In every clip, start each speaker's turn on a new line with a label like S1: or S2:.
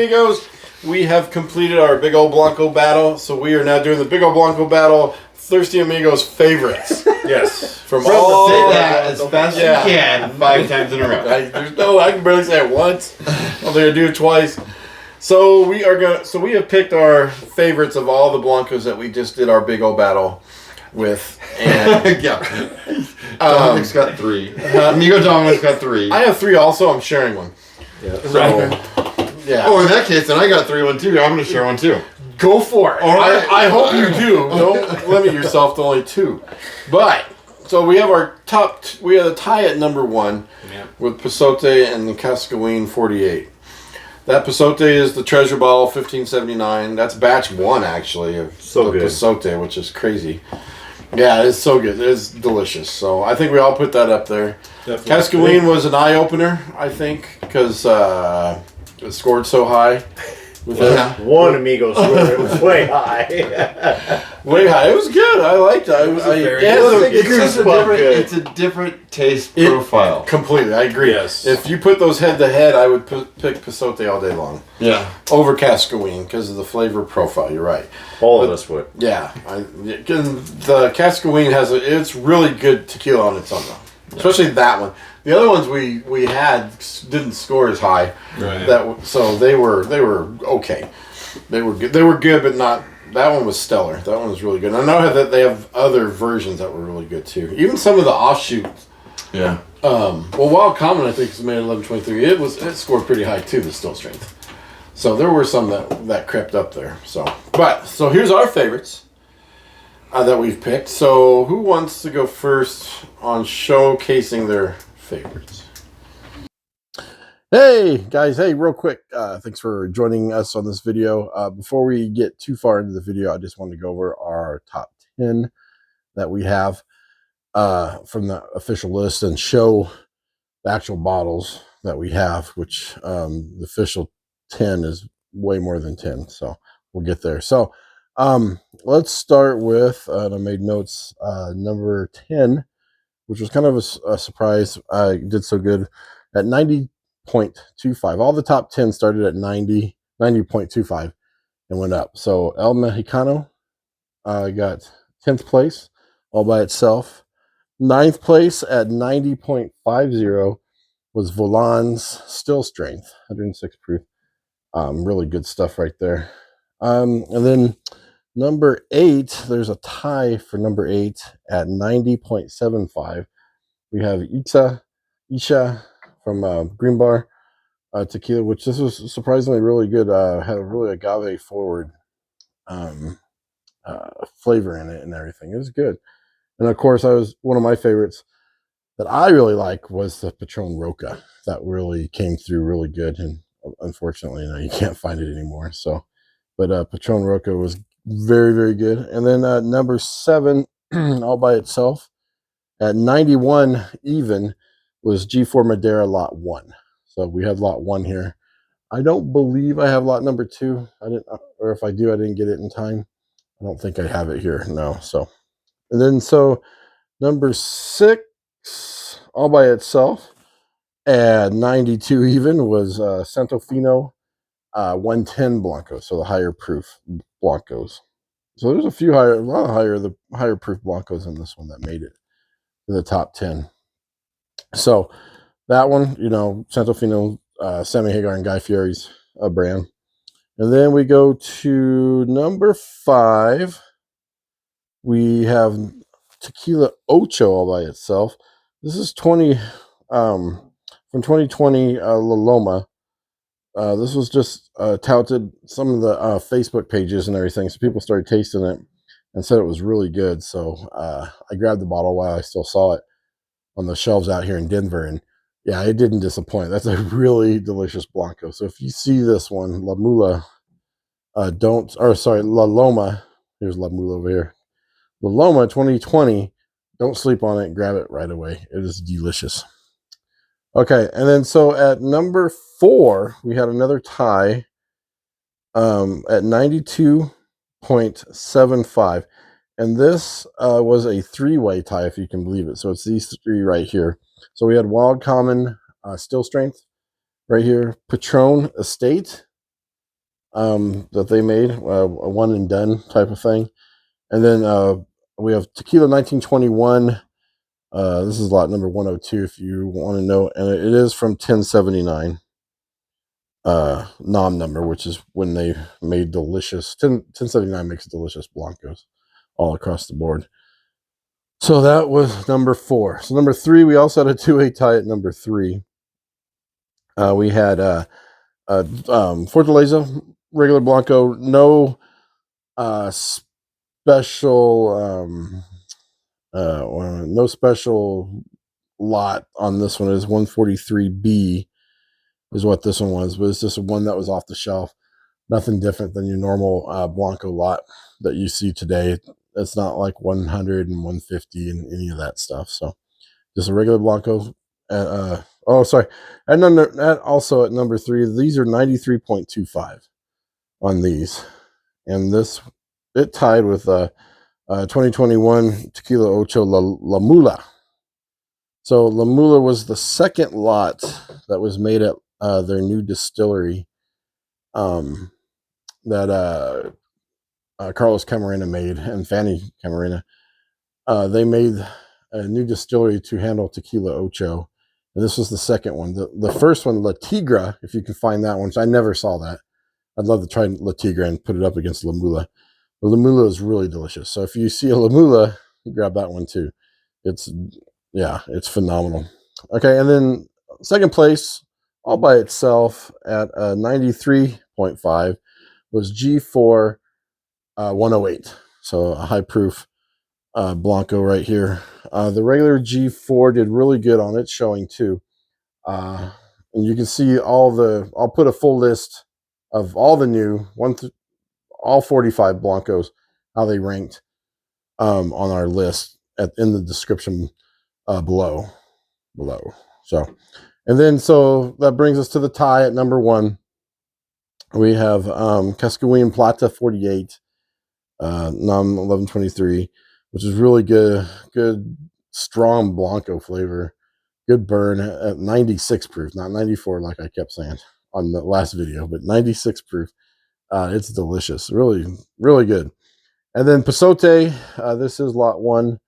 S1: amigos. We have completed our big old Blanco battle, so we are now doing the big old Blanco battle. Thirsty Amigos favorites.
S2: Yes.
S1: From all
S3: say that as fast as you can 5 times in a row.
S1: I can barely say it once. I'm gonna do it twice. So we have picked our favorites of all the Blancos that we just did our big old battle with. And
S3: Dominic's got 3. Amigo Dominic's got 3.
S1: I have 3 also. I'm sharing one.
S2: Yeah.
S1: So, yeah.
S3: Oh, in that case, then I got 3 one too. I'm gonna share one too.
S1: Go for it.
S3: All right.
S1: I hope you do. Don't limit yourself to only 2. But so we have our top. We have a tie at number 1 with Pasote and the Cascahuín 48. That Pasote is the treasure bottle 1579. That's batch 1 actually of
S2: so good.
S1: Pasote, which is crazy. Yeah, it's so good. It's delicious. So I think we all put that up there.
S2: Definitely.
S1: Cascahuín was an eye opener, I think, because it scored so high.
S2: One Amigo score. It was way high.
S1: Way high. It was good. I liked it.
S3: It's a different taste profile.
S1: Completely. I agree.
S2: Yes.
S1: If you put those head to head, I would pick Pasote all day long.
S3: Yeah.
S1: Over Cascahuín because of the flavor profile. You're right.
S2: All of us would.
S1: Yeah. The Cascahuín it's really good tequila on its own though. Especially that one. The other ones we had didn't score as high.
S2: Right.
S1: So they were okay. They were good. They were good, but not. That one was stellar. That one was really good. And I know that they have other versions that were really good too. Even some of the offshoots.
S3: Yeah.
S1: Wild Common I think is made 1123. It scored pretty high too. The still strength. So there were some that crept up there. So here's our favorites. That we've picked. So who wants to go first on showcasing their favorites? Hey guys, real quick, thanks for joining us on this video. Before we get too far into the video, I just wanted to go over our top 10 that we have from the official list and show the actual bottles that we have, which the official 10 is way more than 10, so we'll get there. So let's start with, and I made notes, number 10, which was kind of a surprise. I did so good at 90.25. All the top 10 started at 90.25 and went up. So El Mexicano got 10th place all by itself. 9th place at 90.50 was Volan's Still Strength, 106 proof. Really good stuff right there. And then number 8, there's a tie for number 8 at 90.75. We have Isha from Green Bar tequila, which this was surprisingly really good. Had a really agave forward flavor in it and everything. It was good. And of course, one of my favorites that I really like was the Patron Roca. That really came through really good. And unfortunately, you can't find it anymore. So, but Patron Roca was very, very good. And then number 7, all by itself, at 91 even, was G4 Madeira Lot 1. So we have Lot 1 here. I don't believe I have Lot number 2. I didn't, or if I do, I didn't get it in time. I don't think I have it here. No. So, and then number 6, all by itself, at 92 even, was Santo Fino 110 Blancos, so the higher proof Blancos. So there's a lot of higher proof Blancos in this one that made it to the top 10. So that one, Santo Fino, Sammy Hagar and Guy Fieri's brand. And then we go to number 5. We have Tequila Ocho all by itself. This is 20 from 2020 La Loma. This was just touted some of the Facebook pages and everything, so people started tasting it and said it was really good. So I grabbed the bottle while I still saw it on the shelves out here in Denver, and yeah, it didn't disappoint. That's a really delicious Blanco. So if you see this one, La Mula, La Loma, here's La Mula over here. La Loma 2020, don't sleep on it, grab it right away. It is delicious. Okay, and then so at number 4, we had another tie at 92.75. And this was a 3-way tie, if you can believe it. So it's these 3 right here. So we had Wild Common Still Strength right here, Patron Estate, that they made, a one and done type of thing. And then we have Tequila 1921. This is lot number 102 if you want to know. And it is from 1079 nom number, which is when they made delicious. 1079 makes delicious Blancos all across the board. So that was number 4. So number 3, we also had a 2-8 tie at number 3. We had Fortaleza regular Blanco, no special no special lot on this one. Is 143B is what this one was, but it's just one that was off the shelf. Nothing different than your normal Blanco lot that you see today. It's not like 100 and 150 and any of that stuff. So just a regular Blanco. Sorry. And then also at number 3, these are 93.25 on these. And this, it tied with 2021 Tequila Ocho La Mula. So La Mula was the second lot that was made at their new distillery that Carlos Camarena made, and Fanny Camarena. They made a new distillery to handle Tequila Ocho. And this was the second one. The first one, La Tigra, if you can find that one, which I never saw that. I'd love to try La Tigra and put it up against La Mula. But La Mula is really delicious. So if you see a La Mula, grab that one too. It's phenomenal. Okay, and then second place, all by itself at 93.5, was G4 108. So a high proof Blanco right here. The regular G4 did really good on its showing too. And you can see I'll put a full list of all the new all 45 Blancos, how they ranked on our list in the description below. So, and then so that brings us to the tie at number 1. We have Cascahuín Plata 48, nom 1123, which is really good strong Blanco flavor, good burn at 96 proof, not 94 like I kept saying on the last video, but 96 proof. It's delicious, really, really good. And then Pasote, this is lot 1.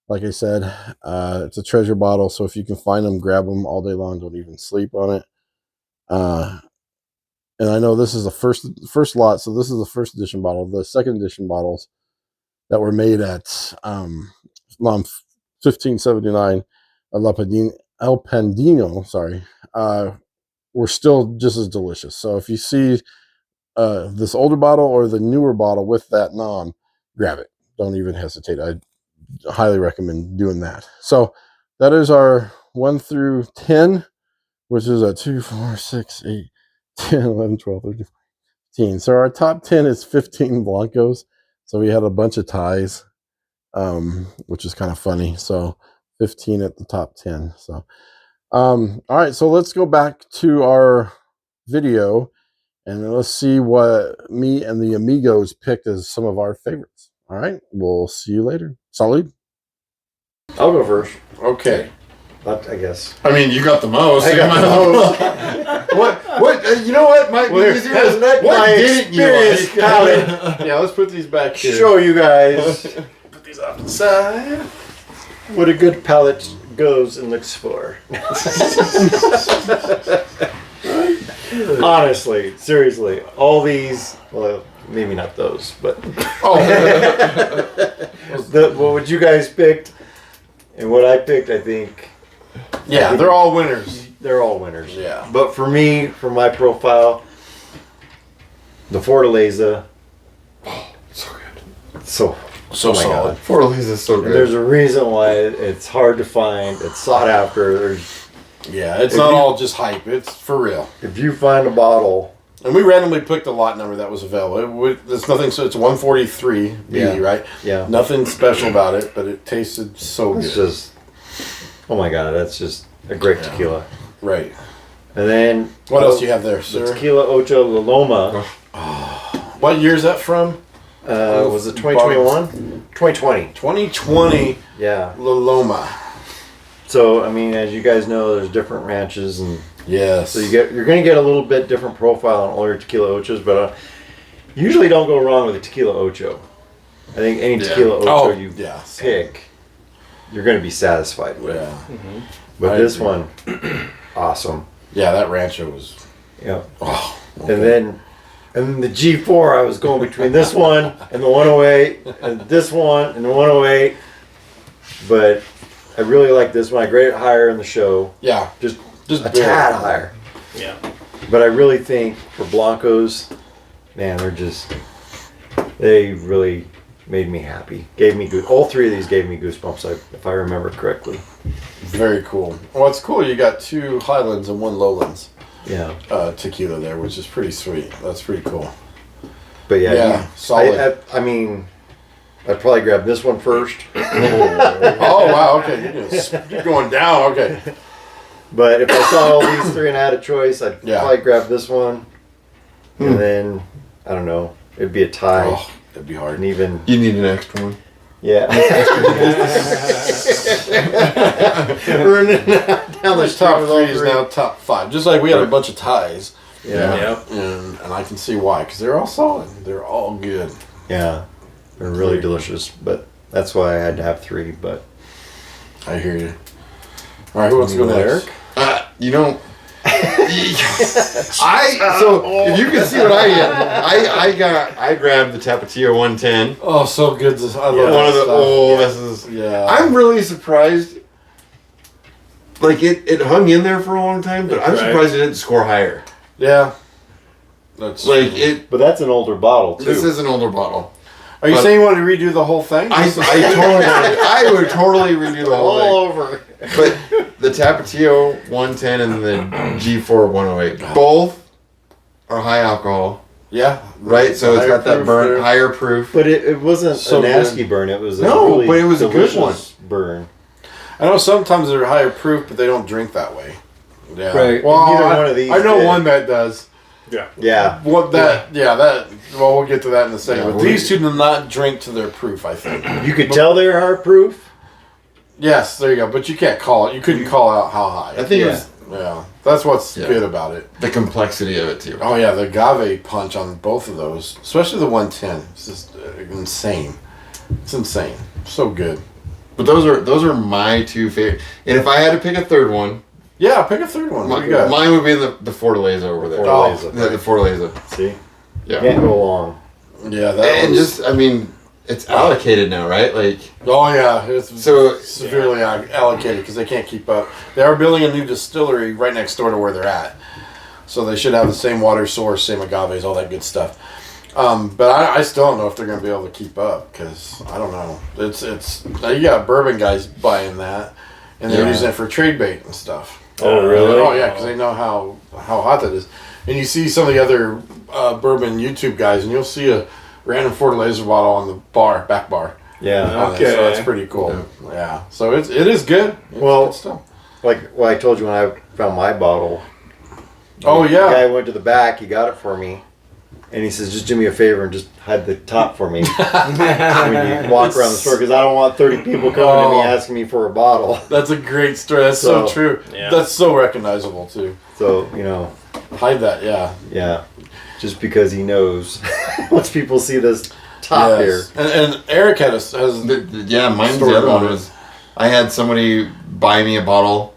S1: Like I said, it's a treasure bottle, so if you can find them, grab them all day long. Don't even sleep on it. And I know this is the first lot, so this is the first edition bottle. The second edition bottles that were made at LOM 1579 El Pandino, sorry, were still just as delicious. So if you see this older bottle or the newer bottle with that nom, grab it. Don't even hesitate. I highly recommend doing that. So that is our 1 through 10, which is a 2, 4, 6, 8, 10, 11, 12, 13, 15. So our top 10 is 15 Blancos. So we had a bunch of ties, which is kind of funny. So 15 at the top 10. So all right, so let's go back to our video and let's see what me and the amigos picked as some of our favorites. All right, we'll see you later. Salud.
S2: I'll go first.
S3: Okay.
S2: I guess.
S3: I mean, you got the most.
S2: I got the most.
S3: What? You know what? Might be easier.
S2: Let
S3: What
S2: my
S3: didn't you
S2: experience
S3: like?
S2: palate
S1: Yeah, let's put these back here.
S2: show you guys
S3: Put these off to the side.
S2: what a good palate goes and looks for. Honestly, seriously, all these, well, maybe not those, but what you guys picked and what I picked, I think
S3: Yeah, they're all winners.
S2: they're all winners.
S3: Yeah.
S2: But for me, for my profile, the Fortaleza,
S3: So good.
S2: so
S3: So
S2: oh my
S3: solid.
S2: God.
S3: Fortaleza is so
S2: And
S3: good.
S2: there's a reason why it's hard to find. It's sought after.
S3: Yeah, it's
S2: If
S3: not
S2: you-
S3: all just hype. It's for real.
S2: If you find a bottle,
S3: And we randomly picked a lot number that was available. There's nothing, so it's 143 B,
S2: Yeah.
S3: right?
S2: yeah,
S3: Nothing special about it, but it tasted so
S2: it's
S3: good.
S2: just, oh my God, that's just a great tequila.
S3: Right.
S2: And then
S3: What else do you have there,
S2: The
S3: sir?
S2: Tequila Ocho La Loma.
S3: What year is that from?
S2: Was it 2021? 2020.
S3: 2020
S2: Yeah.
S3: La Loma.
S2: So I mean, as you guys know, there's different ranches, and
S3: Yes.
S2: so you're gonna get a little bit different profile on all your tequila ochos. But You usually don't go wrong with a tequila ocho. I think any tequila ocho you pick, you're going to be satisfied with.
S1: Yeah.
S2: But this one, awesome.
S1: Yeah, that Rancho was.
S2: Yeah.
S1: Oh, okay.
S2: And then the G4, I was going between this one and the 108, and this one and the 108. But I really like this one. I grade it higher in the show.
S1: Yeah,
S2: Just a
S1: barely.
S2: tad higher.
S4: Yeah.
S2: But I really think for Blancos, man, they really made me happy. All three of these gave me goosebumps, if I remember correctly.
S1: Very cool. Well, it's cool. You got 2 Highlands and 1 Lowlands
S2: Yeah.
S1: tequila there, which is pretty sweet. That's pretty cool.
S2: But yeah,
S1: solid.
S2: I mean, I'd probably grab this one first.
S1: Oh wow, okay, you're going down. Okay.
S2: But if I saw all these 3 and I had a choice, I'd probably grab this one. And then, I don't know, it'd be a tie.
S1: Oh, that'd be hard.
S2: And even,
S5: You need an extra one.
S2: yeah. Running down the
S1: This top
S2: street with all
S1: 3 is now top 5. Just like we had a bunch of ties.
S2: Yeah.
S1: And I can see why, because they're all solid. They're all good.
S2: Yeah. They're really delicious. But that's why I had to have 3. But
S1: I hear you. All right, who wants to go next?
S5: You know, if you can see what I get, I grabbed the Tapatio 110.
S1: Oh, so good. I love
S5: One of the
S1: stuff.
S5: this is.
S1: Yeah.
S5: I'm really surprised. Like it hung in there for a long time, but I'm surprised it didn't score higher.
S1: Yeah. That's
S5: Like it.
S2: But that's an older bottle too.
S5: This is an older bottle.
S1: Are you saying you want to redo the whole thing?
S5: I would totally redo the whole thing.
S2: over.
S5: But the Tapatio 110 and the G4 108, both are high alcohol,
S1: Yeah.
S5: right? So it's got that burn, higher proof.
S2: But it wasn't
S1: So
S2: a nasty
S1: good.
S2: burn. It was a
S5: No,
S2: really
S5: but it was a good
S2: delicious burn.
S1: I know sometimes they're higher proof, but they don't drink that way. Yeah.
S2: Right.
S1: Well,
S2: Neither one of these
S1: I know
S2: did.
S1: one that does.
S2: Yeah.
S1: What that? Yeah, that. Well, we'll get to that in a second.
S5: Yeah,
S1: but these 2 do not drink to their proof. I think.
S2: You could tell they were hard proof.
S1: Yes, there you go. But you can't call it. You couldn't call out how high.
S5: I think it
S2: Yeah.
S5: was
S1: Yeah, that's what's
S5: Yeah.
S1: good about it.
S5: the complexity of it too.
S1: Oh yeah, the agave punch on both of those, especially the 110. It's just insane. It's insane. So good.
S5: But those are my 2 favorite. And if I had to pick a third one,
S1: Yeah, pick a third one. What do you got?
S5: mine would be the Fortaleza over there.
S2: Fortaleza.
S5: The Fortaleza.
S2: See?
S5: Yeah.
S2: Can't go wrong.
S1: Yeah, that
S5: And
S1: was,
S5: just, I mean, it's allocated now, right? Like,
S1: oh yeah, it's
S5: So-
S1: severely allocated because they can't keep up. They are building a new distillery right next door to where they're at, so they should have the same water source, same agaves, all that good stuff. But I still don't know if they're going to be able to keep up because I don't know. It's you got bourbon guys buying that, and they're
S5: Yeah.
S1: using it for trade bait and stuff.
S2: Oh, really?
S1: Oh yeah, because they know how hot that is. And you see some of the other bourbon YouTube guys, and you'll see a random Fortaleza bottle on the back bar.
S2: Yeah.
S1: So that's pretty cool. Yeah. So it is good. It's
S2: Well,
S1: good stuff.
S2: Like what I told you when I found my bottle.
S1: Oh
S2: The
S1: yeah.
S2: guy went to the back, he got it for me. And he says, just do me a favor and just hide the top for me when you walk around the store, because I don't want 30 people coming to me asking me for a bottle.
S1: That's a great story. That's so
S2: So,
S1: true.
S4: yeah.
S1: That's so recognizable too.
S2: So,
S1: Hide that, yeah.
S2: yeah, just because he knows once people see this top
S1: Yes. And Eric has
S5: yeah, mine's
S1: Story
S5: the other
S1: about
S5: one.
S1: it.
S5: Was I had somebody buy me a bottle.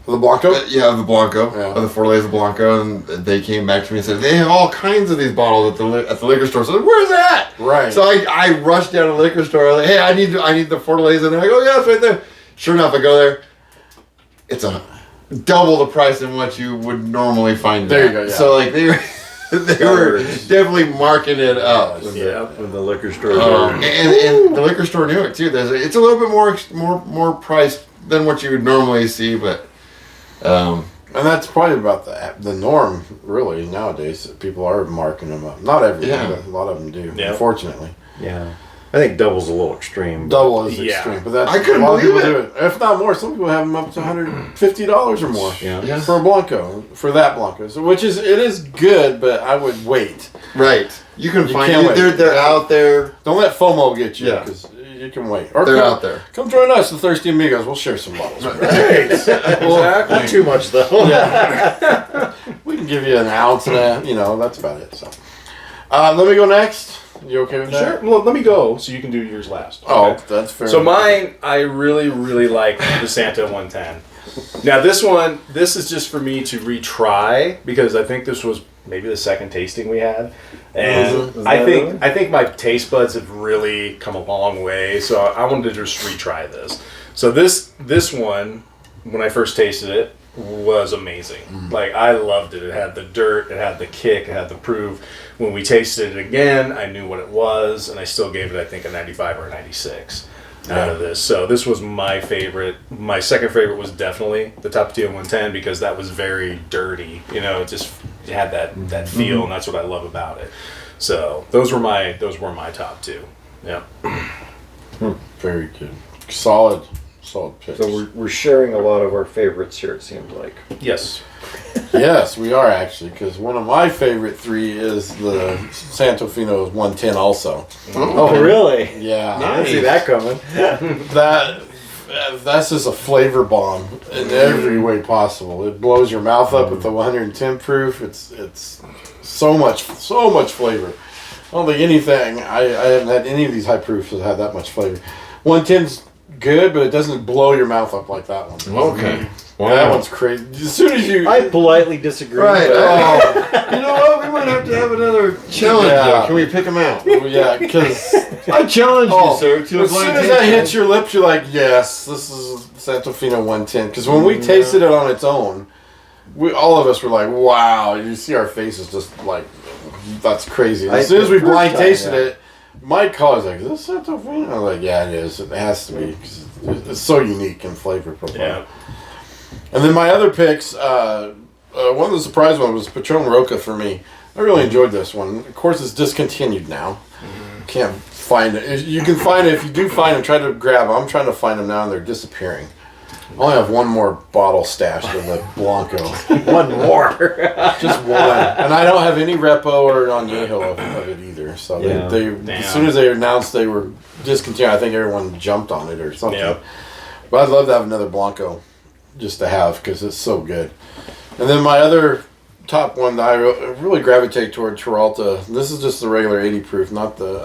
S1: the Blanco.
S5: Yeah, of the Blanco,
S1: Yeah.
S5: of the Fortaleza Blanco, and they came back to me and said they have all kinds of these bottles at the liquor store. So I was like, where's that?
S1: Right.
S5: So I rushed down to the liquor store. I was like, hey, I need the Fortaleza, and I go, yeah, it's right there. Sure enough, I go there. It's double the price than what you would normally find.
S1: There you go, yeah.
S5: So like they were definitely marking it up.
S2: When the liquor store.
S5: And the liquor store knew it too. It's a little bit more priced than what you would normally see, but.
S1: And that's probably about the norm, really, nowadays. People are marking them up. Not everyone,
S5: Yeah.
S1: but a lot of them do,
S4: Yeah.
S1: unfortunately.
S2: Yeah. I think double's a little extreme.
S1: Double is
S4: Yeah.
S1: extreme, but that's
S5: I couldn't
S1: a lot of
S5: believe
S1: people
S5: it.
S1: do it. If not more, some people have them up to $150 or more
S2: Yeah.
S1: for a Blanco, for that Blanco. So, it is good, but I would wait.
S5: Right. You can
S1: You
S5: find
S1: can't
S5: it.
S1: wait.
S5: They're out there.
S1: Don't let FOMO get you,
S5: Yeah.
S1: because you can wait. Or
S5: They're
S1: come,
S5: out there.
S1: Come join us, the Thirsty Amigos. We'll share some bottles.
S2: Not too much though.
S1: We can
S3: can give you an ounce and that's about it. So, let me go next. You okay with that?
S4: Sure. Well, let me go so you can do yours last.
S3: Oh,
S4: Okay?
S3: that's fair.
S4: So mine, I really, really like the Santa 110. Now this is just for me to retry because I think this was maybe the second tasting we had, and I think my taste buds have really come a long way. So I wanted to just retry this. So this one, when I first tasted it, was amazing. Like, I loved it. It had the dirt, it had the kick, it had the proof. When we tasted it again, I knew what it was, and I still gave it, I think, a 95 or a 96 out of this. So this was my favorite. My second favorite was definitely the Tapatio 110 because that was very dirty. It just had that feel, and that's what I love about it. So those were my top two. Yeah.
S3: Very good. Solid pitch.
S2: So we're sharing a lot of our favorites here, it seems like.
S4: Yes.
S3: Yes, we are actually, because one of my favorite three is the Santofino 110 also.
S2: Oh, really?
S3: Yeah.
S2: I didn't see that coming.
S3: That's just a flavor bomb in every way possible. It blows your mouth up with the 110 proof. It's so much flavor. I don't think anything, I haven't had any of these high proofs that have that much flavor. 110's good, but it doesn't blow your mouth up like that one.
S5: Okay.
S3: Wow. That one's crazy. As soon as you...
S2: I politely disagree.
S5: Right.
S2: But
S5: You know what? We might have to have another challenge.
S3: Yeah.
S5: Though. Can we pick them out?
S3: Yeah, because...
S5: I challenge you, sir, to a
S3: as soon
S5: blind
S3: as that
S5: tasting.
S3: hits your lips, you're like, yes, this is Santofino 110. Because when we tasted it on its own, all of us were like, wow. You see our faces just like, that's crazy. And as soon as we blind tasted it, Mike calls like, is this Santofino? I'm like, yeah, it is. It has to be. 'Cause it's so unique in flavor profile.
S4: Yeah.
S3: And then my other picks, one of the surprise ones was Patron Roca for me. I really enjoyed this one. Of course, it's discontinued now. Can't find it. You can find it. If you do find them, try to grab them. I'm trying to find them now, and they're disappearing. I only have one more bottle stashed of the Blanco.
S2: one more.
S3: Just one. And I don't have any repo or añejo of it either. So
S2: Yeah.
S3: they as soon as they announced they were discontinued, I think everyone jumped on it or something.
S4: Yep.
S3: But I'd love to have another Blanco just to have because it's so good. And then my other top one that I really gravitate toward, Peralta. This is just the regular 80 proof, not the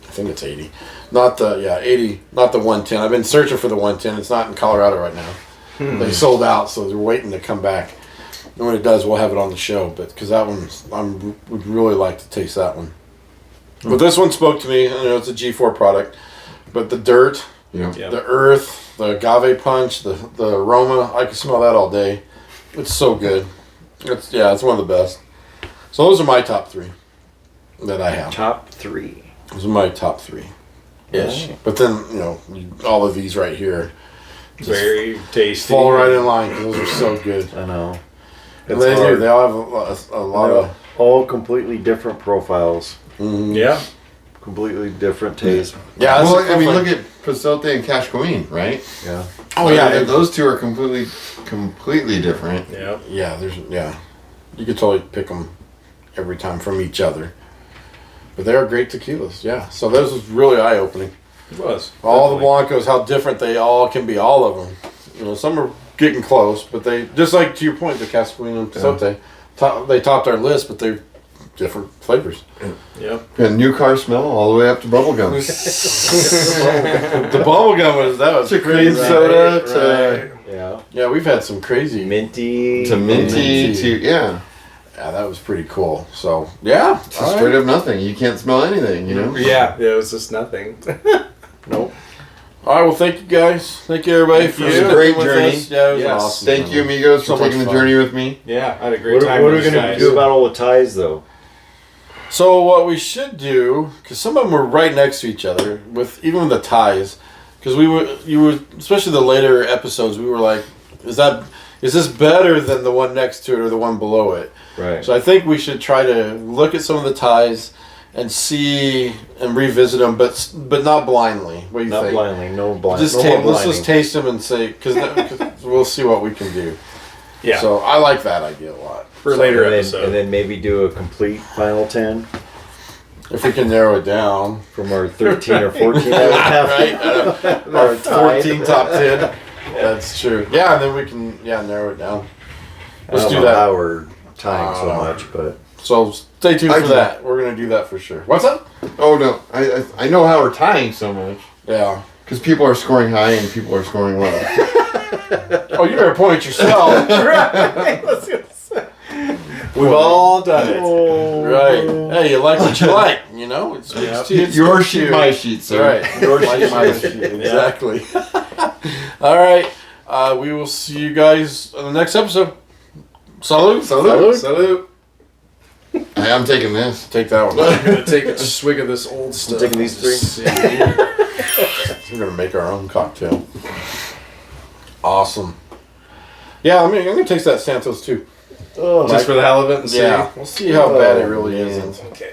S3: I think it's 80. Not the 80, not the 110. I've been searching for the 110. It's not in Colorado right now. They sold out, so they're waiting to come back. And when it does, we'll have it on the show. But because that one, would really like to taste that one. But this one spoke to me. I know it's a G4 product, but the dirt,
S5: Yeah.
S4: Yep.
S3: the earth, the agave punch, the aroma, I can smell that all day. It's so good. It's one of the best. So those are my top three that I have.
S2: Top three.
S3: Those are my top three. Ish. But then, all of these right here
S4: Very tasty.
S3: fall right in line because those are so good.
S2: I know.
S3: And they do. They all have a lot of...
S2: all completely different profiles,
S4: Yeah.
S2: completely different tastes.
S3: Yeah, that's
S5: Well, I mean,
S3: like-
S5: look at Pasote and Cascahuín, right?
S2: Yeah.
S3: Oh, yeah.
S5: Those two are completely different.
S4: Yeah.
S3: Yeah, you could totally pick them every time from each other. But they are great tequilas, yeah. So this was really eye-opening.
S4: It was.
S3: All the
S4: Definitely.
S3: Blancos, how different they all can be, all of them. Some are getting close, but they, just like to your point, the Cascahuín and Pasote, they topped our list, but they're different flavors.
S4: Yep.
S5: And new car smell all the way up to bubblegum.
S3: The bubblegum that was
S5: To cream
S3: crazy.
S5: soda to,
S2: Yeah.
S3: Yeah, we've had some crazy.
S2: Minty.
S5: to minty
S3: Minty.
S5: to, yeah.
S3: Yeah, that was pretty cool. So, yeah.
S5: It's straight up nothing. You can't smell anything,
S4: Yeah. It was just nothing.
S2: Nope.
S3: All right, well, thank you guys. Thank you, everybody, for
S5: you. It was a
S3: sticking
S5: great
S3: with
S5: journey.
S3: us. Yeah, it was
S4: Yes.
S3: awesome.
S5: Thank you, amigos,
S3: So
S5: for taking
S3: much
S5: the
S3: fun.
S5: journey with me.
S4: Yeah. I had a great
S2: What
S4: time.
S2: are we
S4: with you
S2: going to
S4: guys.
S2: do about all the ties, though?
S3: So what we should do, because some of them were right next to each other, even with the ties, because you were, especially the later episodes, we were like, is this better than the one next to it or the one below it?
S2: Right.
S3: So I think we should try to look at some of the ties and see and revisit them, but not blindly. What do you
S2: Not
S3: think?
S2: blindly. No blind.
S3: Just
S2: no more
S3: let's
S2: blinding.
S3: just taste them and say, because we'll see what we can do.
S4: Yeah.
S3: So I like that idea a lot.
S4: For
S3: So
S4: later
S2: and then,
S4: episode.
S2: and then maybe do a complete final 10
S3: if we can narrow it down.
S2: from our 13 or 14 that we have.
S3: Right? Our 14 top 10. That's true. Yeah, and then we can narrow it down. Let's do that.
S2: How we're tying so much, but
S3: So stay tuned
S5: I
S3: for
S5: do.
S3: that. We're gonna do that for sure. What's up?
S5: Oh no, I know how we're tying so much
S3: Yeah.
S5: because people are scoring high and people are scoring low.
S3: Oh, you better point at yourself.
S4: Right. We've all done it.
S3: Right. Hey, you like what you like, you know? It speaks to you.
S5: Your sheet, my sheet, sir.
S3: Right. Your sheet, my sheet. Exactly. All right. We will see you guys on the next episode. Salud.
S4: Salute.
S5: Hey, I'm taking this.
S3: Take that one.
S4: I'm gonna take a swig of this old stuff.
S2: taking these three?
S3: We're gonna make our own cocktail. Awesome. Yeah, I'm gonna taste that Santos too.
S2: oh,
S4: Just for the hell of it and see.
S3: Yeah, we'll see how bad it really
S2: man.
S3: isn't.
S4: Okay.